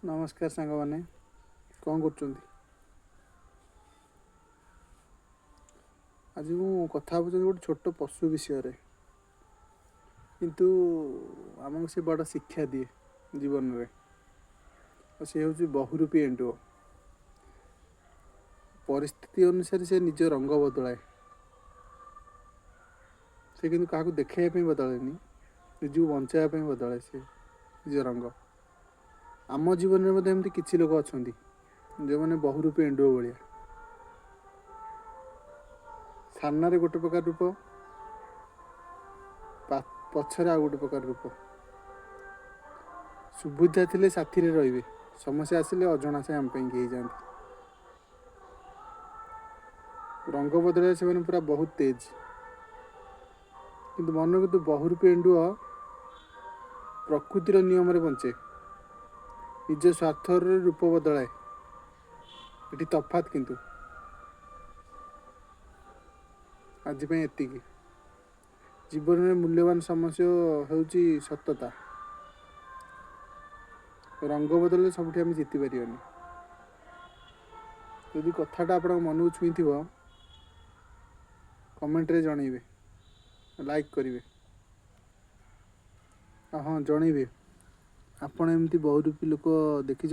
नमस्कार सांग मैंने कौन कर आज मु कथा गोटे छोट पशु विषय किंतु आमको से बड़ शिक्षा दिए जीवन में से हूँ बहुरूपी एंडुओ परिस्थिति अनुसार से निज रंग बदलाए से कि देखा बदले निज बचाई बदलाए से निज रंग आम जीवन में एमती किसी लोग अच्छा जो मैंने बहुरूपी एंडुओ भाया सामने गोटे प्रकार रूप पछरे आ गोटे प्रकार रूप सुविधा थिले साथी रे रहिबे समस्या आसिले अजणा से आम पे जाते रंग बदल से पूरा बहुत तेज किंतु मन को बहुरूपी एंडुओ प्रकृतिर नियम रे बंचे निज स्वार्थ रूप बदलाए ये तफात किंतु आज एति जीवन में मूल्यवान समस्या होउची सत्यता रंग बदल सब आम जीति पारानी यदि कथाटा आप मन को छुई थी कमेंट रे जनइबे लाइक करेंगे हाँ जनइबे आपण एमती बहुरूपी लोक देखी